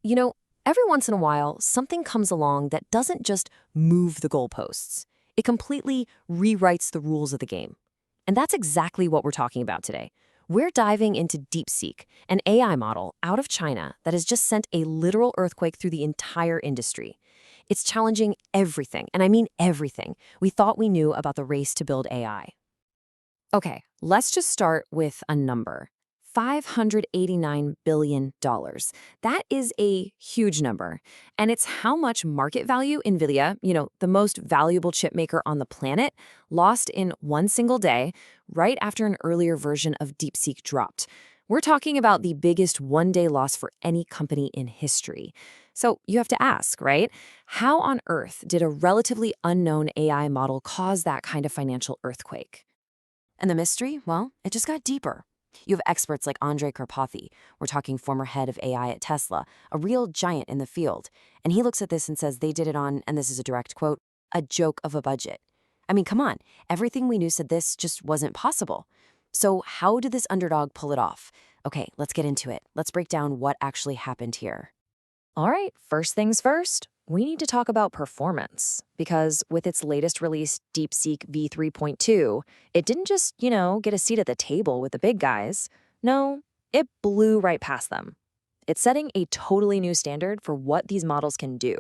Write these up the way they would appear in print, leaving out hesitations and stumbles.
You know, every once in a while, something comes along that doesn't just move the goalposts. It completely rewrites the rules of the game. And that's exactly what we're talking about today. We're diving into DeepSeek, an AI model out of China that has just sent a literal earthquake through the entire industry. It's challenging everything, and I mean everything, we thought we knew about the race to build AI. Okay, let's just start with a number. $589 billion. That is a huge number. And it's how much market value Nvidia, the most valuable chip maker on the planet, lost in one single day, right after an earlier version of DeepSeek dropped. We're talking about the biggest one-day loss for any company in history. So you have to ask, right? How on earth did a relatively unknown AI model cause that kind of financial earthquake? And the mystery, well, it just got deeper. You have experts like Andrej Karpathy, we're talking former head of AI at Tesla, a real giant in the field. And he looks at this and says they did it on, and this is a direct quote, a joke of a budget. I mean, come on, everything we knew said this just wasn't possible. So how did this underdog pull it off? Okay, let's get into it. Let's break down what actually happened here. All right, first things first, we need to talk about performance. Because with its latest release, DeepSeek V3.2, it didn't just, get a seat at the table with the big guys. No, it blew right past them. It's setting a totally new standard for what these models can do.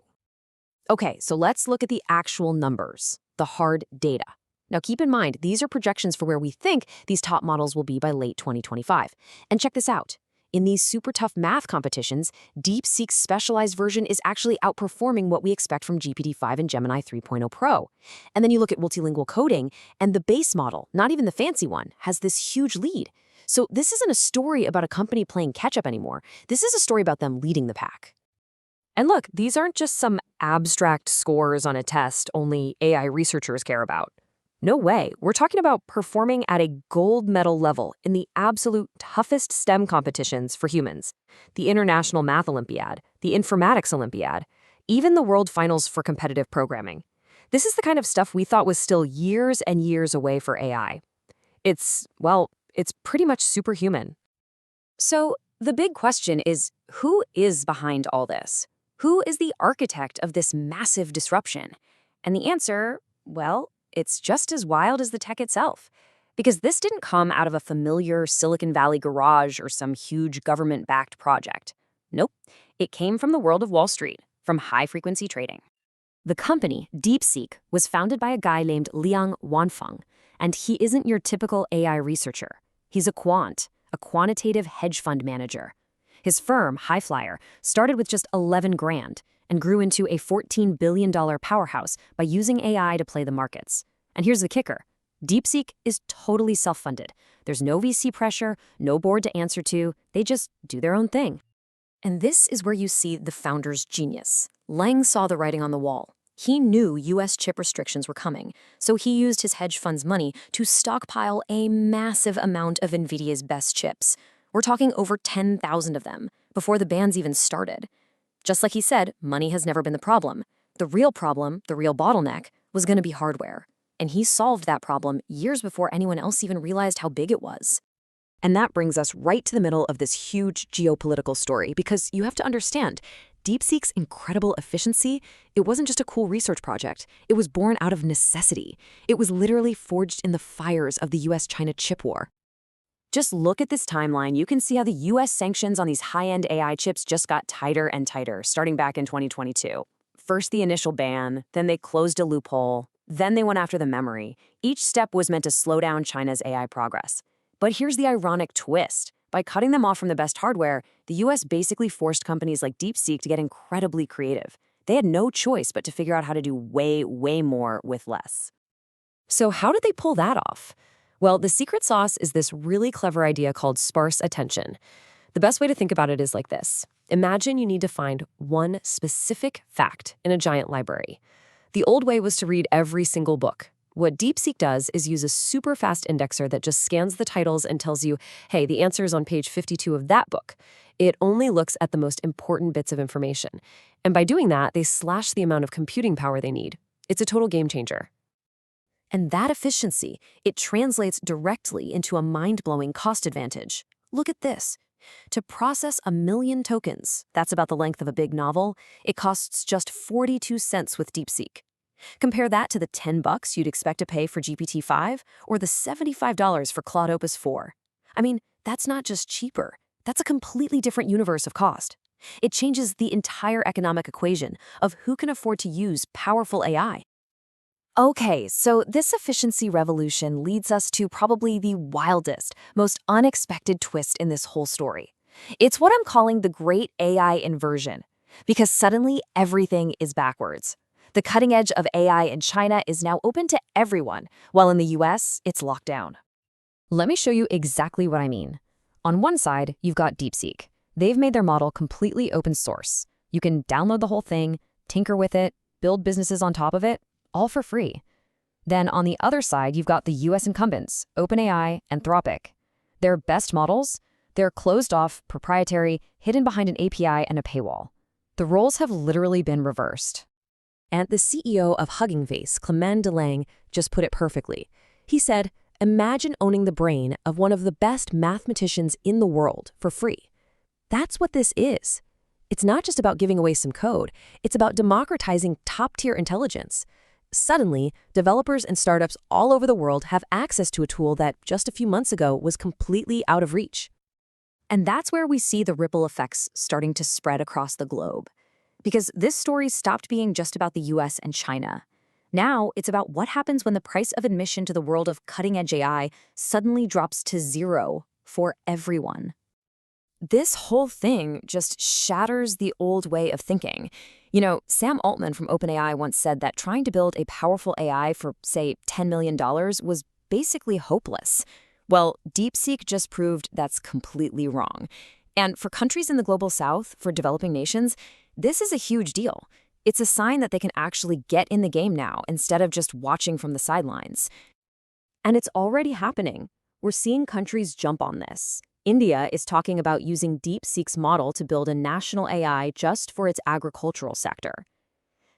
Okay, so let's look at the actual numbers, the hard data. Now keep in mind, these are projections for where we think these top models will be by late 2025. And check this out. In these super tough math competitions, DeepSeek's specialized version is actually outperforming what we expect from GPT-5 and Gemini 3.0 Pro. And then you look at multilingual coding, and the base model, not even the fancy one, has this huge lead. So this isn't a story about a company playing catch-up anymore. This is a story about them leading the pack. And look, these aren't just some abstract scores on a test only AI researchers care about. No way. We're talking about performing at a gold medal level in the absolute toughest STEM competitions for humans. The International Math Olympiad, the Informatics Olympiad, even the World Finals for competitive programming. This is the kind of stuff we thought was still years and years away for AI. It's pretty much superhuman. So the big question is, who is behind all this? Who is the architect of this massive disruption? And the answer, well, it's just as wild as the tech itself. Because this didn't come out of a familiar Silicon Valley garage or some huge government-backed project. Nope, it came from the world of Wall Street, from high-frequency trading. The company, DeepSeek, was founded by a guy named Liang Wanfeng, and he isn't your typical AI researcher. He's a quant, a quantitative hedge fund manager. His firm, Highflyer, started with just 11 grand, and grew into a $14 billion powerhouse by using AI to play the markets. And here's the kicker. DeepSeek is totally self-funded. There's no VC pressure, no board to answer to. They just do their own thing. And this is where you see the founder's genius. Lang saw the writing on the wall. He knew US chip restrictions were coming, so he used his hedge fund's money to stockpile a massive amount of Nvidia's best chips. We're talking over 10,000 of them, before the bans even started. Just like he said, money has never been the problem. The real problem, the real bottleneck, was going to be hardware. And he solved that problem years before anyone else even realized how big it was. And that brings us right to the middle of this huge geopolitical story, because you have to understand, DeepSeek's incredible efficiency, it wasn't just a cool research project. It was born out of necessity. It was literally forged in the fires of the US-China chip war. Just look at this timeline. You can see how the US sanctions on these high-end AI chips just got tighter and tighter, starting back in 2022. First the initial ban, then they closed a loophole, then they went after the memory. Each step was meant to slow down China's AI progress. But here's the ironic twist. By cutting them off from the best hardware, the US basically forced companies like DeepSeek to get incredibly creative. They had no choice but to figure out how to do way, way more with less. So how did they pull that off? Well, the secret sauce is this really clever idea called sparse attention. The best way to think about it is like this. Imagine you need to find one specific fact in a giant library. The old way was to read every single book. What DeepSeek does is use a super fast indexer that just scans the titles and tells you, hey, the answer is on page 52 of that book. It only looks at the most important bits of information. And by doing that, they slash the amount of computing power they need. It's a total game changer. And that efficiency, it translates directly into a mind-blowing cost advantage. Look at this. To process 1 million tokens, that's about the length of a big novel, it costs just 42 cents with DeepSeek. Compare that to the $10 you'd expect to pay for GPT-5 or the $75 for Claude Opus 4. I mean, that's not just cheaper. That's a completely different universe of cost. It changes the entire economic equation of who can afford to use powerful AI. Okay, so this efficiency revolution leads us to probably the wildest, most unexpected twist in this whole story. It's what I'm calling the great AI inversion, because suddenly everything is backwards. The cutting edge of AI in China is now open to everyone, while in the US, it's locked down. Let me show you exactly what I mean. On one side, you've got DeepSeek. They've made their model completely open source. You can download the whole thing, tinker with it, build businesses on top of it, all for free. Then on the other side, you've got the US incumbents, OpenAI and Anthropic. Their best models, they're closed off, proprietary, hidden behind an API and a paywall. The roles have literally been reversed. And the CEO of Hugging Face, Clement Delang, just put it perfectly. He said, imagine owning the brain of one of the best mathematicians in the world for free. That's what this is. It's not just about giving away some code. It's about democratizing top-tier intelligence. Suddenly, developers and startups all over the world have access to a tool that just a few months ago was completely out of reach. And that's where we see the ripple effects starting to spread across the globe. Because this story stopped being just about the US and China. Now, it's about what happens when the price of admission to the world of cutting-edge AI suddenly drops to zero for everyone. This whole thing just shatters the old way of thinking. You know, Sam Altman from OpenAI once said that trying to build a powerful AI for, say, $10 million was basically hopeless. Well, DeepSeek just proved that's completely wrong. And for countries in the global south, for developing nations, this is a huge deal. It's a sign that they can actually get in the game now instead of just watching from the sidelines. And it's already happening. We're seeing countries jump on this. India is talking about using DeepSeek's model to build a national AI just for its agricultural sector.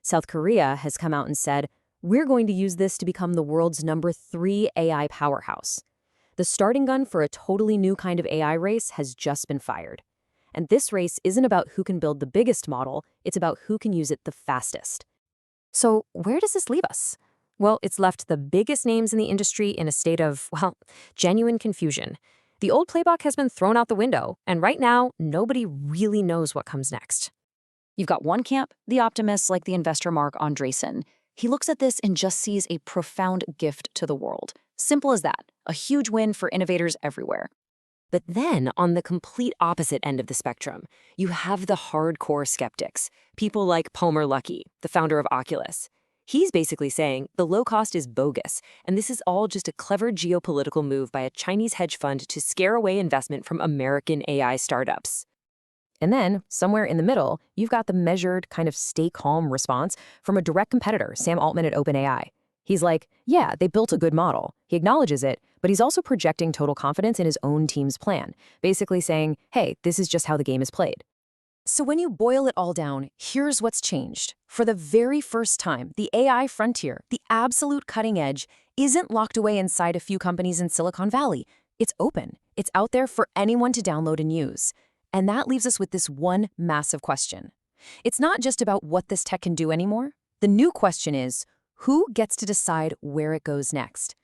South Korea has come out and said, we're going to use this to become the world's #3 AI powerhouse. The starting gun for a totally new kind of AI race has just been fired. And this race isn't about who can build the biggest model, it's about who can use it the fastest. So where does this leave us? Well, it's left the biggest names in the industry in a state of, well, genuine confusion. The old playbook has been thrown out the window, and right now, nobody really knows what comes next. You've got one camp, the optimists like the investor Mark Andreessen. He looks at this and just sees a profound gift to the world. Simple as that, a huge win for innovators everywhere. But then, on the complete opposite end of the spectrum, you have the hardcore skeptics, people like Palmer Luckey, the founder of Oculus. He's basically saying the low cost is bogus, and this is all just a clever geopolitical move by a Chinese hedge fund to scare away investment from American AI startups. And then, somewhere in the middle, you've got the measured, kind of stay calm response from a direct competitor, Sam Altman at OpenAI. He's like, yeah, they built a good model. He acknowledges it, but he's also projecting total confidence in his own team's plan, basically saying, hey, this is just how the game is played. So when you boil it all down, here's what's changed. For the very first time, the AI frontier, the absolute cutting edge, isn't locked away inside a few companies in Silicon Valley. It's open. It's out there for anyone to download and use. And that leaves us with this one massive question. It's not just about what this tech can do anymore. The new question is, who gets to decide where it goes next?